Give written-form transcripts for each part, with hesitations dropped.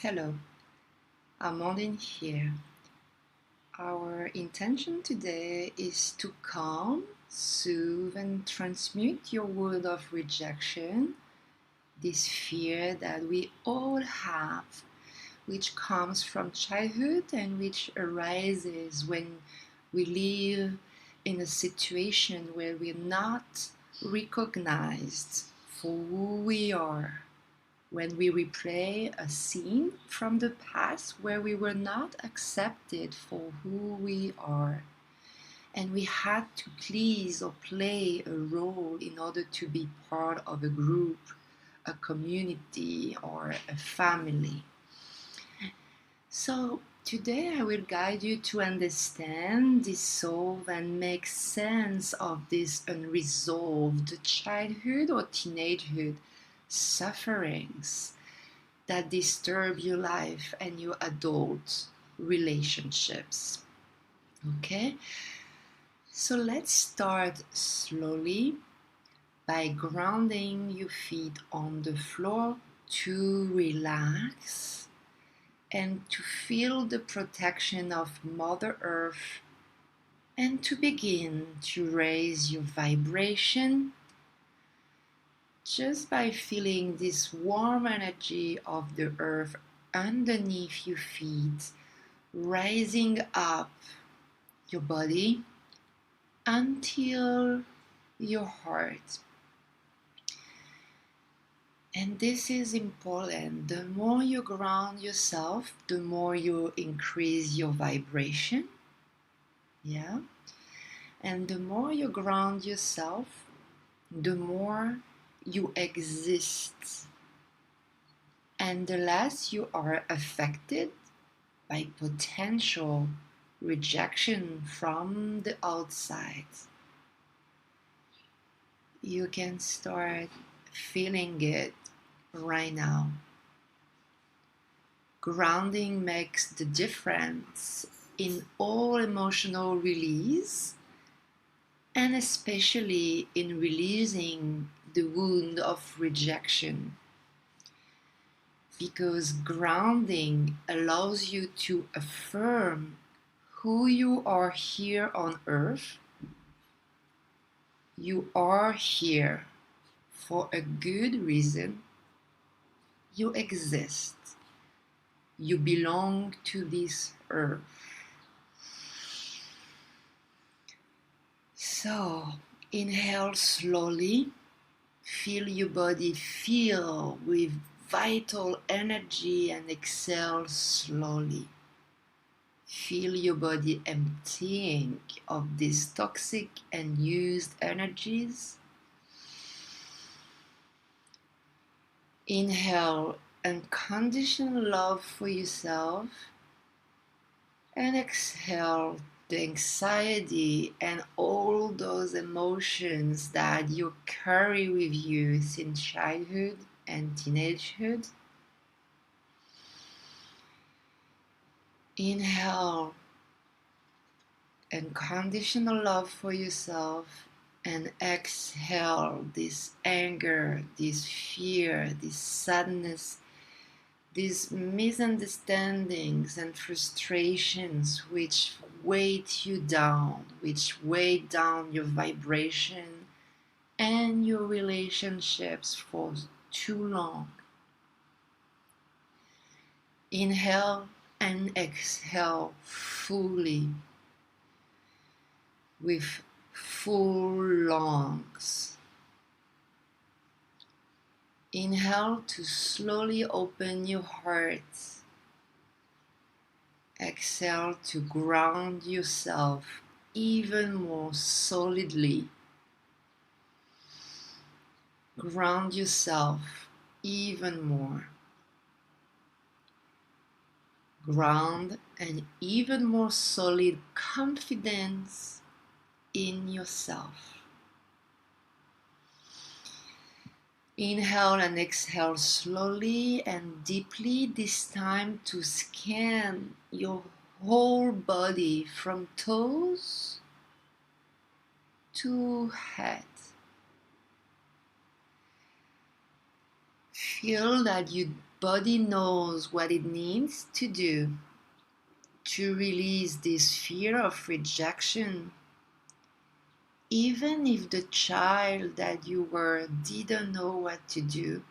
Hello, Amandine here. Our intention today is to calm, soothe, and transmute your wound of rejection, this fear that we all have, which comes from childhood and which arises when we live in a situation where we're not recognized for who we are, when we replay a scene from the past where we were not accepted for who we are, and we had to please or play a role in order to be part of a group, a community, or a family. So today I will guide you to understand, dissolve, and make sense of this unresolved childhood or teenagehood sufferings that disturb your life and your adult relationships. Okay? So let's start slowly by grounding your feet on the floor to relax and to feel the protection of Mother Earth and to begin to raise your vibration just by feeling this warm energy of the earth underneath your feet, rising up your body until your heart. And this is important. The more you ground yourself, the more you increase your vibration. Yeah. And the more you ground yourself, the more you exist, and the less you are affected by potential rejection from the outside. You can start feeling it right now. Grounding makes the difference in all emotional release, and especially in releasing the wound of rejection, because grounding allows you to affirm who you are here on earth. You are here for a good reason. You exist. You belong to this earth. So, inhale slowly. Feel your body fill with vital energy and exhale slowly. Feel your body emptying of these toxic and used energies. Inhale unconditional love for yourself and exhale the anxiety and all those emotions that you carry with you since childhood and teenagehood. Inhale unconditional love for yourself and exhale this anger, this fear, this sadness, these misunderstandings and frustrations which weight you down, which weigh down your vibration and your relationships for too long. Inhale and exhale fully with full lungs. Inhale to slowly open your heart. Exhale to ground yourself even more solidly. Ground yourself even more. Ground an even more solid confidence in yourself. Inhale and exhale slowly and deeply, this time to scan your whole body from toes to head. Feel that your body knows what it needs to do to release this fear of rejection, even if the child that you were didn't know what to do.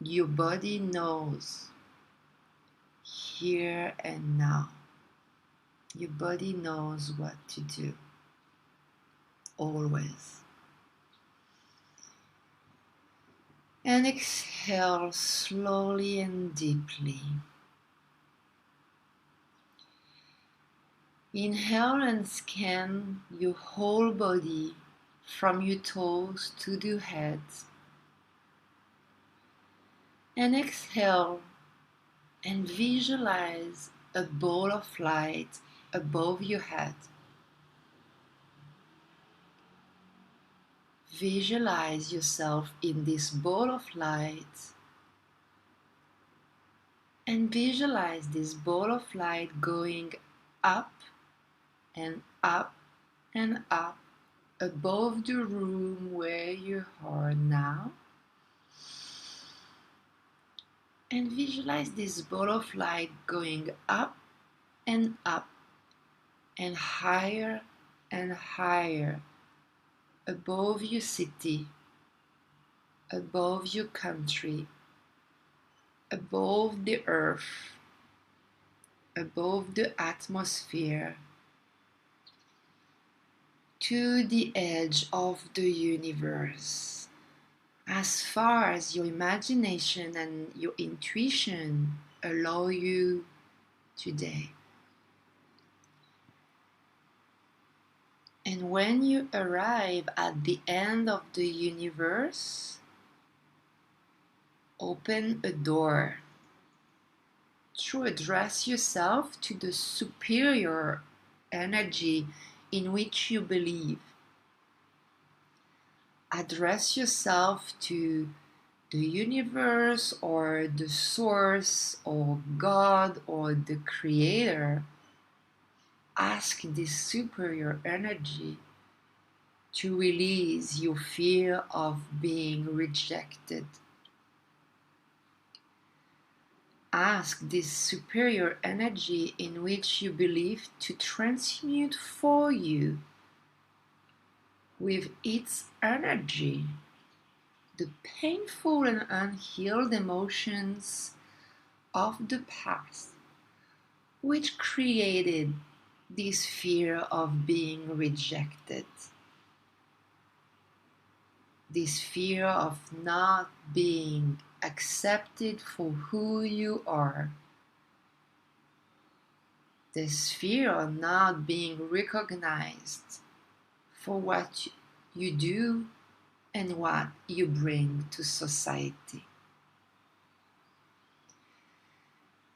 Your body knows here and now. Your body knows what to do, always. And exhale slowly and deeply. Inhale and scan your whole body from your toes to the head. And exhale and visualize a ball of light above your head. Visualize yourself in this ball of light and visualize this ball of light going up and up and up above the room where you are now. And visualize this ball of light going up and higher and higher above your city, above your country, above the earth, above the atmosphere, to the edge of the universe, as far as your imagination and your intuition allow you today. And when you arrive at the end of the universe, open a door to address yourself to the superior energy in which you believe. Address yourself to the universe or the source or God or the creator. Ask this superior energy to release your fear of being rejected. Ask this superior energy in which you believe to transmute for you with its energy the painful and unhealed emotions of the past, which created this fear of being rejected, this fear of not being accepted for who you are, this fear of not being recognized for what you do and what you bring to society.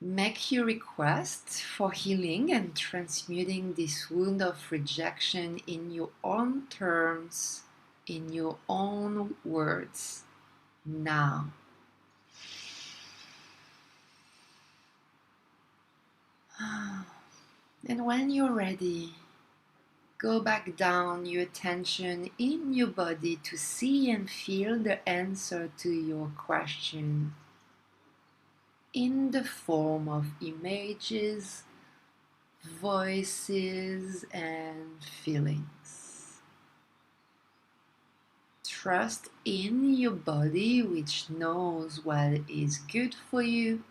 Make your request for healing and transmuting this wound of rejection in your own terms, in your own words, now. And when you're ready, go back down your attention in your body to see and feel the answer to your question in the form of images, voices, and feelings. Trust in your body, which knows what is good for you.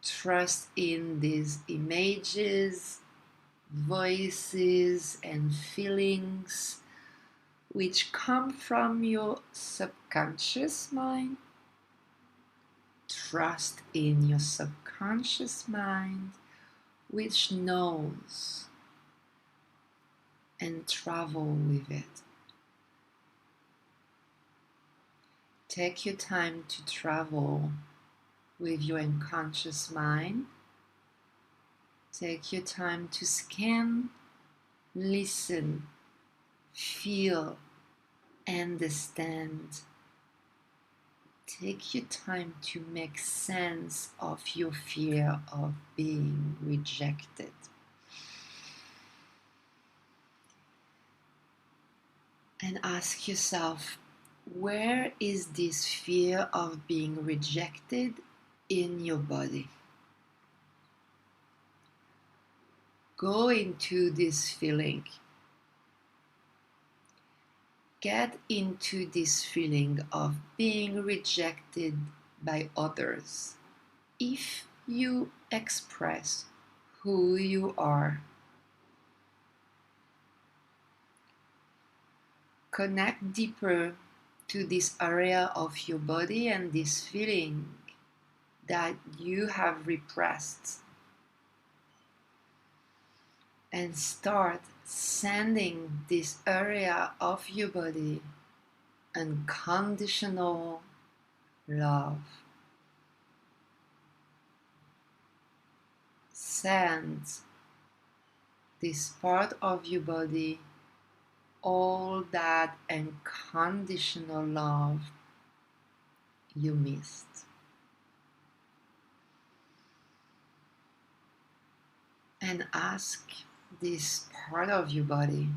Trust in these images, voices, and feelings which come from your subconscious mind. Trust in your subconscious mind, which knows, and travel with it. Take your time to travel with your unconscious mind. Take your time to scan, listen, feel, understand. Take your time to make sense of your fear of being rejected. And ask yourself, Where is this fear of being rejected in your body? Go into this feeling. Get into this feeling of being rejected by others. If you express who you are, connect deeper to this area of your body and this feeling that you have repressed, and start sending this area of your body unconditional love. Send this part of your body all that unconditional love you missed. And ask this part of your body,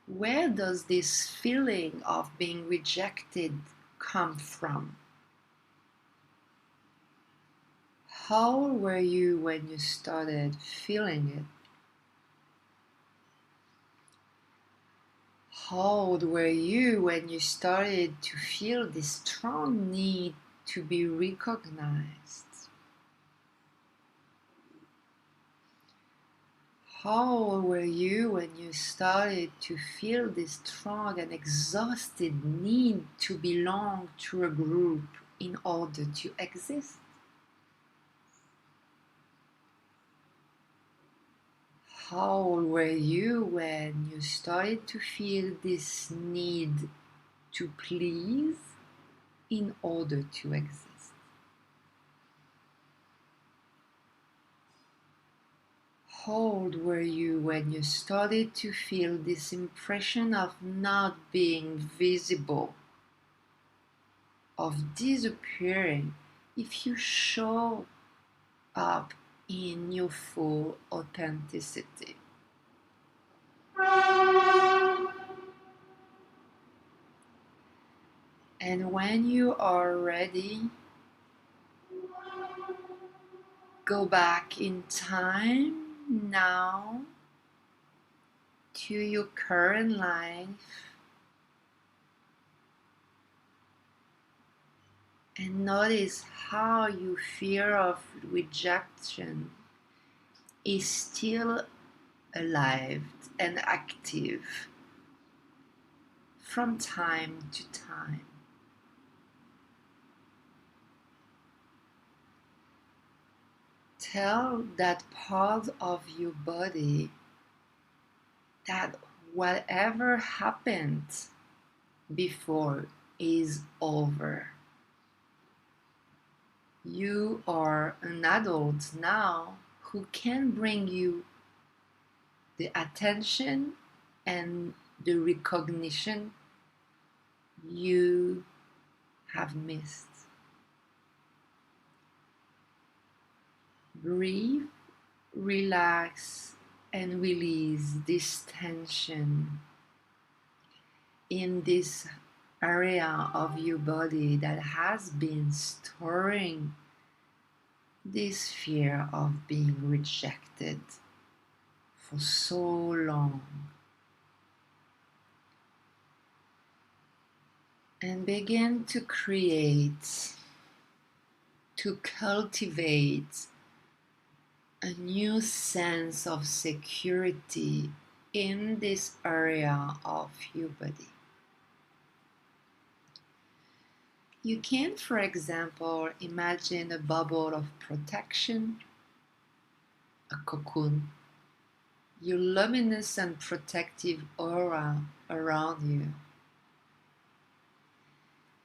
where does this feeling of being rejected come from? How were you when you started feeling it? How old were you when you started to feel this strong need to be recognized? How old were you when you started to feel this strong and exhausted need to belong to a group in order to exist? How old were you when you started to feel this need to please in order to exist? How old were you when you started to feel this impression of not being visible, of disappearing if you show up in your full authenticity? And when you are ready, go back in time now to your current life and notice how your fear of rejection is still alive and active from time to time. Tell that part of your body that whatever happened before is over. You are an adult now who can bring you the attention and the recognition you have missed. Breathe, relax, and release this tension in this area of your body that has been storing this fear of being rejected for so long. And begin to create, to cultivate a new sense of security in this area of your body. You can, for example, imagine a bubble of protection, a cocoon, your luminous and protective aura around you.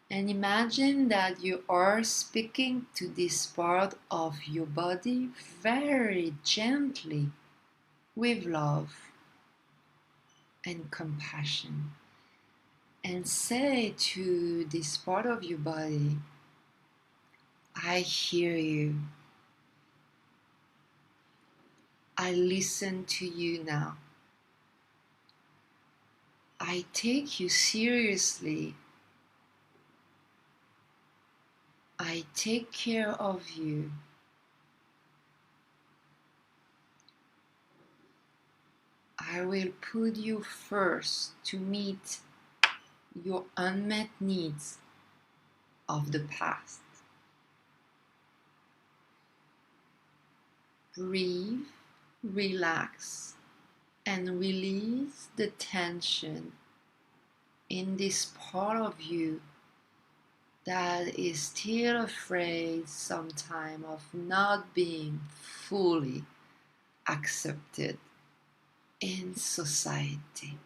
And imagine that you are speaking to this part of your body very gently with love and compassion. And say to this part of your body, I hear you. I listen to you now. I take you seriously. I take care of you. I will put you first to meet your unmet needs of the past. Breathe, relax, and release the tension in this part of you that is still afraid sometimes of not being fully accepted in society.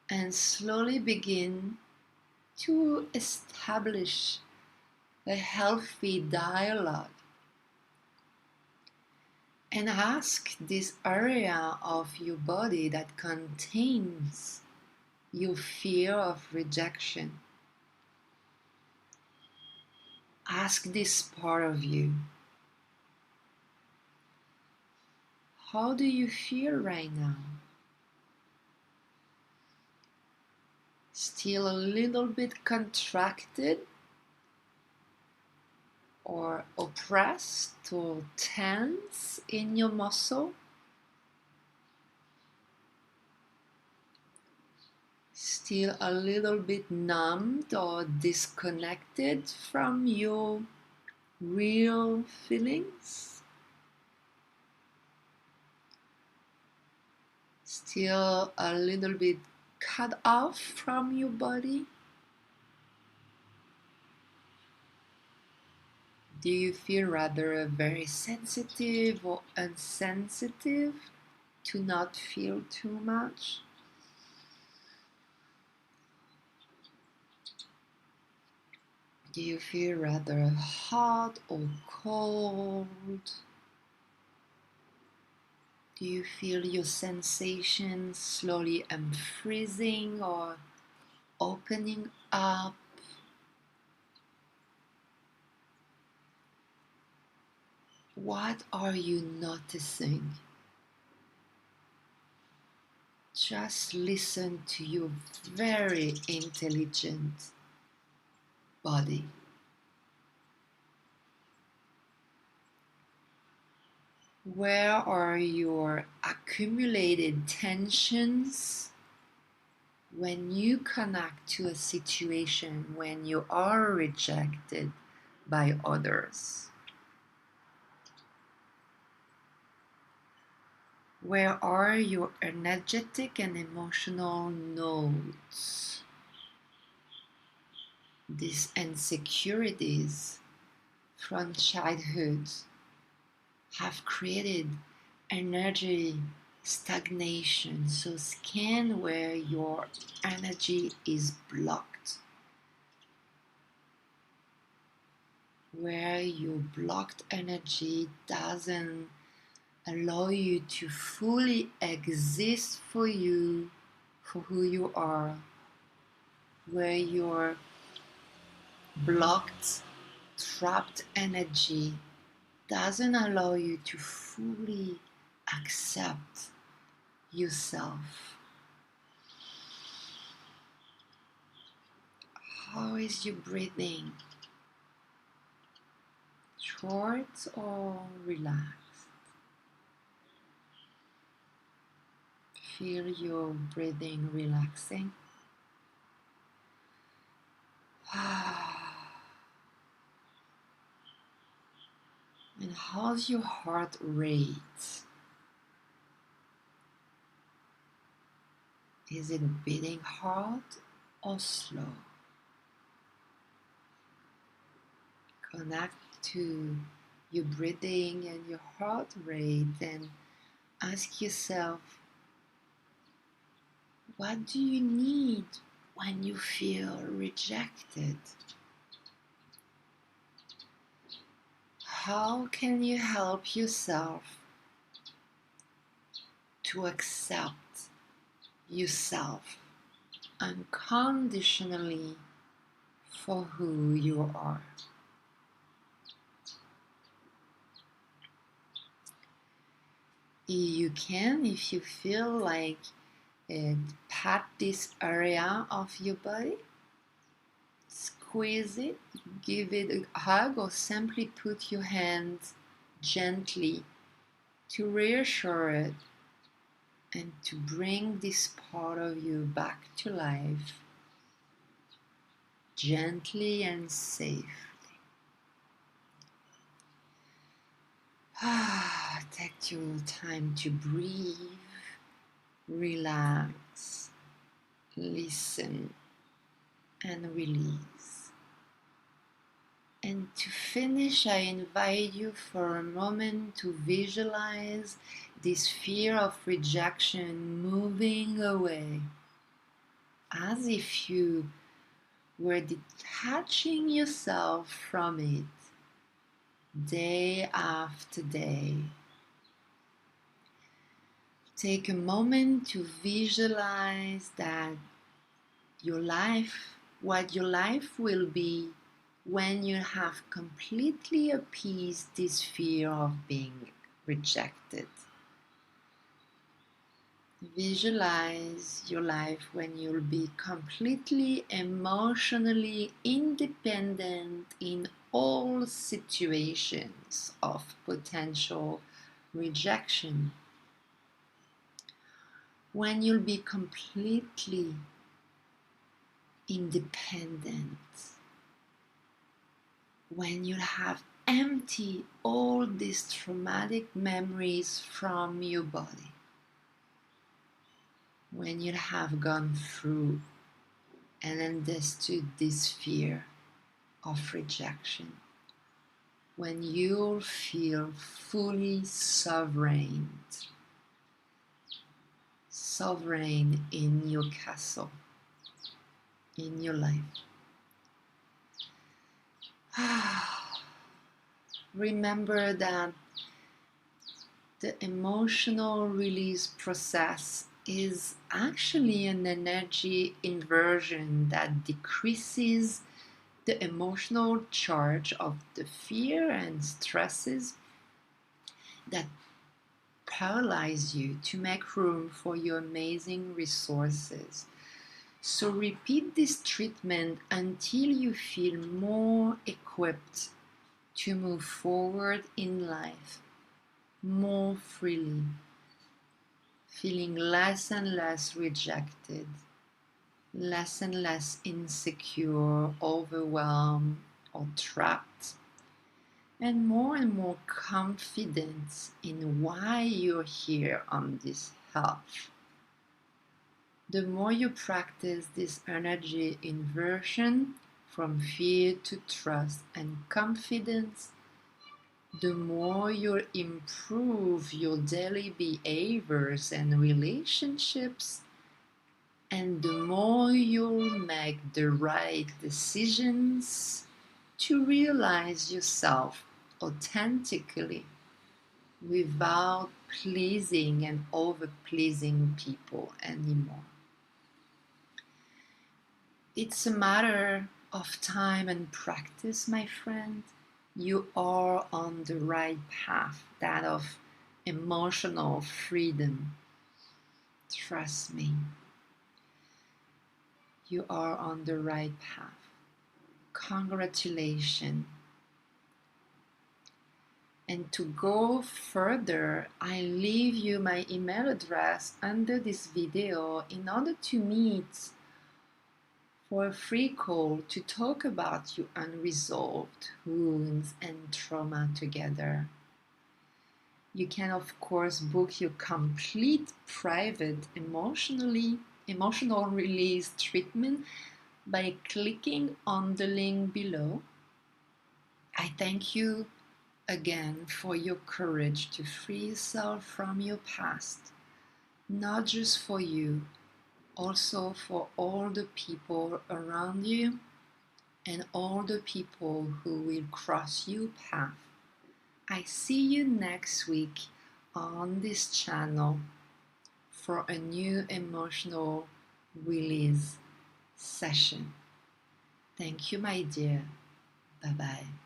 And slowly begin to establish a healthy dialogue and ask this area of your body that contains your fear of rejection. Ask this part of you, how do you feel right now? Still a little bit contracted or oppressed or tense in your muscle? Still a little bit numbed or disconnected from your real feelings? Still a little bit cut off from your body? Do you feel rather very sensitive or insensitive to not feel too much? Do you feel rather hot or cold? Do you feel your sensations slowly unfreezing or opening up? What are you noticing? Just listen to your very intelligent body. Where are your accumulated tensions when you connect to a situation when you are rejected by others? Where are your energetic and emotional nodes? These insecurities from childhood have created energy stagnation. So scan where your energy is blocked, where your blocked energy doesn't allow you to fully exist for you, for who you are, where your blocked, trapped energy doesn't allow you to fully accept yourself. How is your breathing? Short or relaxed? Feel your breathing relaxing. And how's your heart rate? Is it beating hard or slow? Connect to your breathing and your heart rate and ask yourself, what do you need when you feel rejected? How can you help yourself to accept yourself unconditionally for who you are? You can, if you feel like, pat this area of your body, squeeze it, give it a hug, or simply put your hands gently to reassure it and to bring this part of you back to life gently and safely. Take your time to breathe, relax, listen, and release. And to finish, I invite you for a moment to visualize this fear of rejection moving away, as if you were detaching yourself from it day after day. Take a moment to visualize that your life, what your life will be when you have completely appeased this fear of being rejected. Visualize your life when you'll be completely emotionally independent in all situations of potential rejection. When you'll be completely independent, when you have emptied all these traumatic memories from your body, when you have gone through and understood this fear of rejection, when you'll feel fully sovereign in your castle, in your life. Remember that the emotional release process is actually an energy inversion that decreases the emotional charge of the fear and stresses that paralyze you to make room for your amazing resources. So repeat this treatment until you feel more equipped to move forward in life more freely, feeling less and less rejected, less and less insecure, overwhelmed, or trapped, and more confident in why you're here on this earth. The more you practice this energy inversion from fear to trust and confidence, the more you improve your daily behaviors and relationships, and the more you'll make the right decisions to realize yourself authentically without pleasing and over-pleasing people anymore. It's a matter of time and practice, my friend. You are on the right path, that of emotional freedom. Trust me. You are on the right path. Congratulations. And to go further, I leave you my email address under this video in order to meet for a free call to talk about your unresolved wounds and trauma together. You can of course book your complete private emotional release treatment by clicking on the link below. I thank you again for your courage to free yourself from your past, not just for you, also for all the people around you and all the people who will cross your path. I see you next week on this channel for a new emotional release session. Thank you, my dear. Bye-bye.